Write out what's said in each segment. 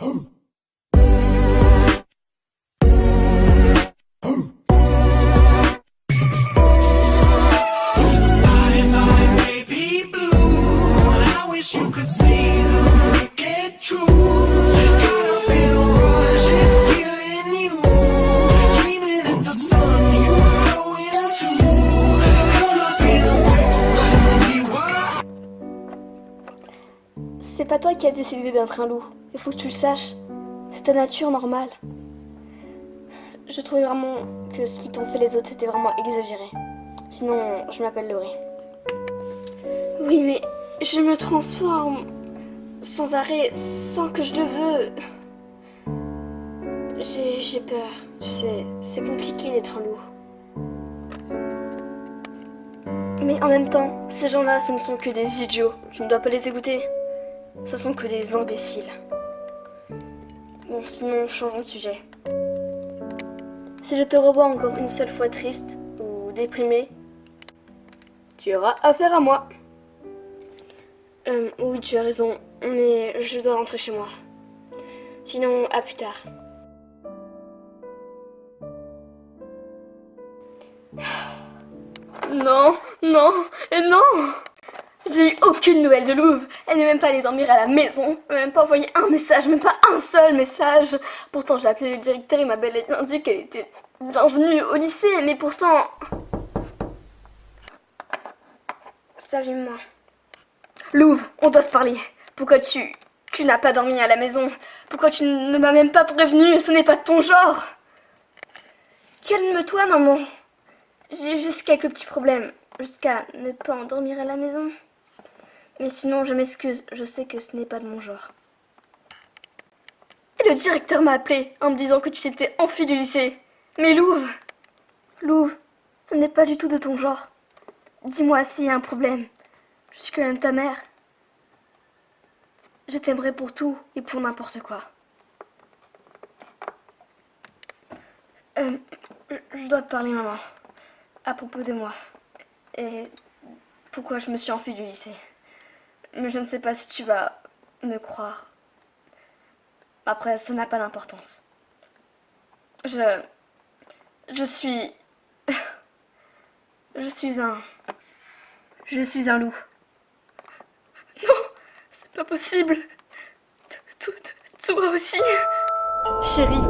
C'est pas toi qui as décidé d'être un loup. Il faut que tu le saches. C'est ta nature normale. Je trouvais vraiment que ce qu'ils t'ont fait les autres, c'était vraiment exagéré. Sinon, je m'appelle Laurie. Oui, mais je me transforme sans arrêt, sans que je le veux. J'ai peur. Tu sais, c'est compliqué d'être un loup. Mais en même temps, ces gens-là, ce ne sont que des idiots. Tu ne dois pas les écouter. Ce sont que des imbéciles. Bon, sinon, changeons de sujet. Si je te revois encore une seule fois triste ou déprimé, tu auras affaire à moi. Oui, tu as raison, mais je dois rentrer chez moi. Sinon, à plus tard. Non, non, et non! J'ai eu aucune nouvelle de Louve. Elle n'est même pas allée dormir à la maison. Elle m'a même pas envoyé un message, même pas un seul message. Pourtant, j'ai appelé le directeur et m'a bel et bien dit qu'elle était bienvenue au lycée, mais pourtant... Salut, maman. Louve, on doit se parler. Pourquoi tu n'as pas dormi à la maison? Pourquoi tu ne m'as même pas prévenu? Ce n'est pas de ton genre. Calme-toi, maman. J'ai juste quelques petits problèmes. Jusqu'à ne pas endormir à la maison. Mais sinon, je m'excuse, je sais que ce n'est pas de mon genre. Et le directeur m'a appelé en me disant que tu t'étais enfui du lycée. Mais Louve, ce n'est pas du tout de ton genre. Dis-moi s'il y a un problème. Je suis quand même ta mère. Je t'aimerai pour tout et pour n'importe quoi. Je dois te parler, maman. À propos de moi. Et pourquoi je me suis enfuie du lycée. Mais je ne sais pas si tu vas me croire. Après, ça n'a pas d'importance. Je suis... Je suis un loup. Non, c'est pas possible. Toi aussi. Chérie,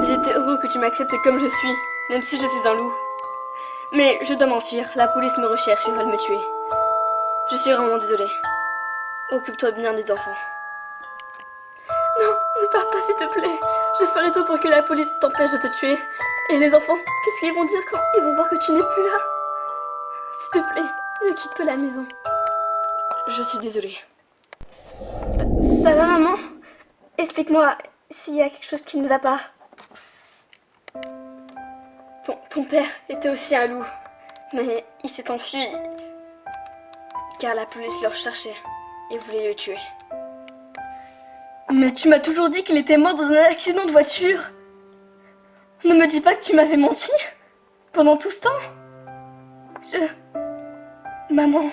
j'étais heureux que tu m'acceptes comme je suis, même si je suis un loup. Mais je dois m'enfuir, la police me recherche et veulent me tuer. Je suis vraiment désolée. Occupe-toi bien des enfants. Non, ne pars pas s'il te plaît. Je ferai tout pour que la police t'empêche de te tuer. Et les enfants, qu'est-ce qu'ils vont dire quand ils vont voir que tu n'es plus là? S'il te plaît, ne quitte pas la maison. Je suis désolée. Ça va, maman? Explique-moi s'il y a quelque chose qui ne va pas. Ton père était aussi un loup, mais il s'est enfui car la police le recherchait et voulait le tuer. Mais tu m'as toujours dit qu'il était mort dans un accident de voiture. Ne me dis pas que tu m'avais menti pendant tout ce temps. Maman...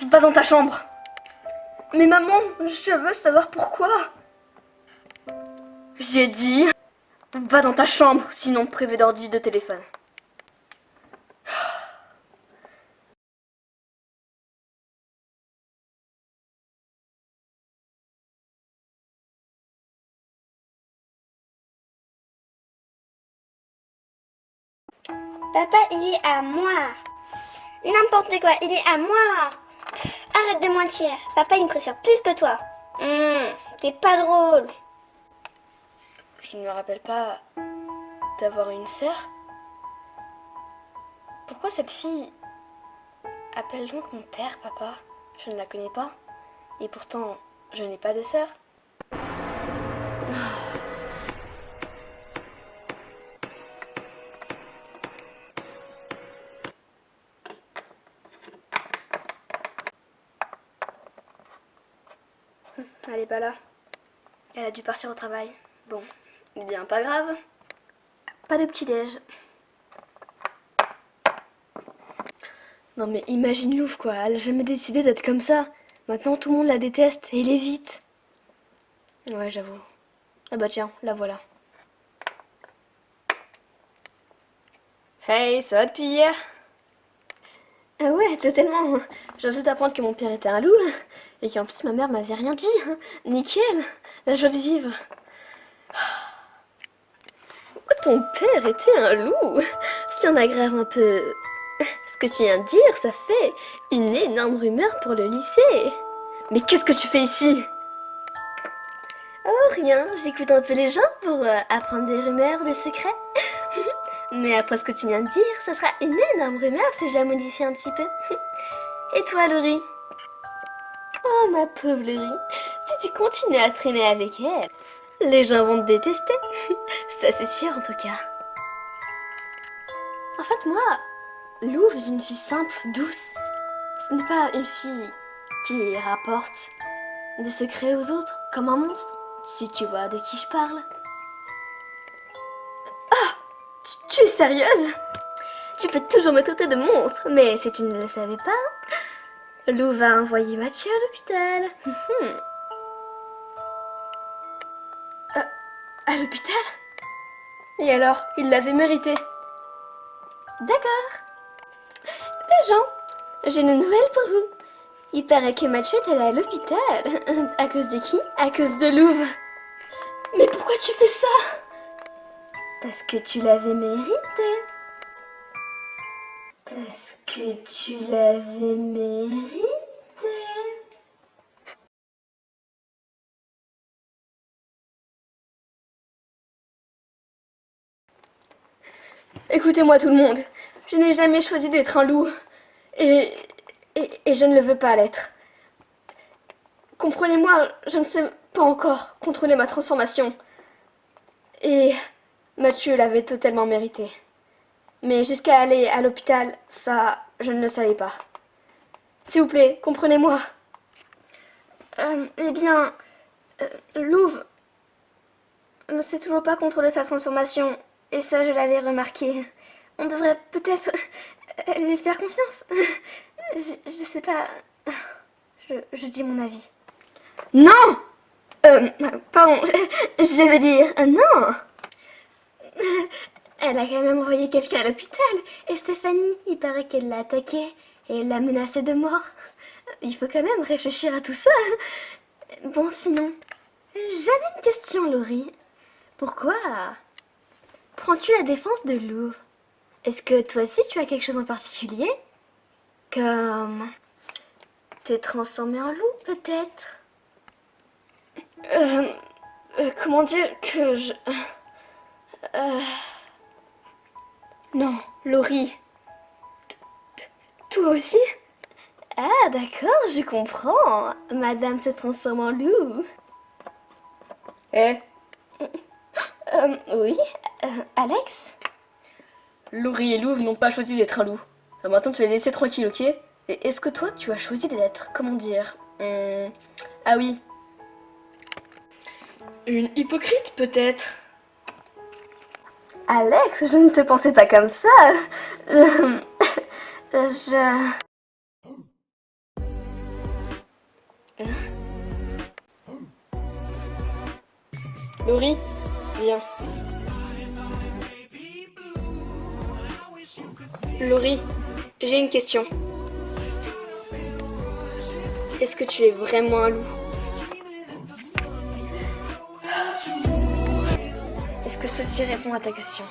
Va dans ta chambre. Mais maman, je veux savoir pourquoi. J'ai dit, va dans ta chambre, sinon privé d'ordi de téléphone. Papa, il est à moi. N'importe quoi, il est à moi. Arrête de mentir. Papa, il me préfère plus que toi. C'est pas drôle. Je ne me rappelle pas d'avoir une sœur. Pourquoi cette fille appelle donc mon père, papa? Je ne la connais pas. Et pourtant, je n'ai pas de sœur. Elle est pas là. Elle a dû partir au travail. Bon, eh bien pas grave. Pas de petit-déj. Non mais imagine Louvre quoi, elle a jamais décidé d'être comme ça. Maintenant tout le monde la déteste et l'évite. Ouais, j'avoue. Ah bah tiens, la voilà. Hey, ça va depuis hier? Ah ouais, totalement. J'ai juste apprendre que mon père était un loup et qu'en plus ma mère m'avait rien dit. Nickel, la joie de vivre. Oh, ton père était un loup. Si on aggrave un peu ce que tu viens de dire, ça fait une énorme rumeur pour le lycée. Mais qu'est-ce que tu fais ici? Oh, rien, j'écoute un peu les gens pour apprendre des rumeurs, des secrets. Mais après ce que tu viens de dire, ça sera une énorme rumeur si je la modifie un petit peu. Et toi, Laurie? Oh, ma pauvre Laurie, si tu continues à traîner avec elle, les gens vont te détester. Ça, c'est sûr, en tout cas. En fait, moi, Lou est une fille simple, douce. Ce n'est pas une fille qui rapporte des secrets aux autres, comme un monstre, si tu vois de qui je parle. Tu es sérieuse? Tu peux toujours me traiter de monstre, mais si tu ne le savais pas, Lou va envoyer Mathieu à l'hôpital. À l'hôpital? Et alors, il l'avait mérité. D'accord. Les gens, j'ai une nouvelle pour vous. Il paraît que Mathieu est allé à l'hôpital. À cause de qui? À cause de Louvre. Mais pourquoi tu fais ça? Parce que tu l'avais mérité. Parce que tu l'avais mérité. Écoutez-moi tout le monde. Je n'ai jamais choisi d'être un loup. Et je ne le veux pas l'être. Comprenez-moi, je ne sais pas encore contrôler ma transformation. Et Mathieu l'avait totalement mérité. Mais jusqu'à aller à l'hôpital, ça, je ne le savais pas. S'il vous plaît, comprenez-moi. Eh bien, Louvre ne sait toujours pas contrôler sa transformation. Et ça, je l'avais remarqué. On devrait peut-être lui faire confiance. Je sais pas. Je dis mon avis. Non! Pardon, je veux dire, non! Elle a quand même envoyé quelqu'un à l'hôpital. Et Stéphanie, il paraît qu'elle l'a attaquée et l'a menacée de mort. Il faut quand même réfléchir à tout ça. Bon, sinon, j'avais une question, Laurie. Pourquoi prends-tu la défense de Louvre? Est-ce que toi aussi tu as quelque chose en particulier? Comme te transformer en loup, peut-être? Comment dire que je... Non, Laurie. Toi aussi? Ah, d'accord, je comprends. Madame se transforme en loup. Eh? Oui, Alex? Laurie et Louvre n'ont pas choisi d'être un loup. Alors maintenant, tu les laisser tranquille, ok? Et est-ce que toi, tu as choisi d'être, comment dire... Ah oui. Une hypocrite, peut-être? Alex, je ne te pensais pas comme ça. Laurie, viens. Laurie, j'ai une question. Est-ce que tu es vraiment un loup? Est-ce que ceci répond à ta question?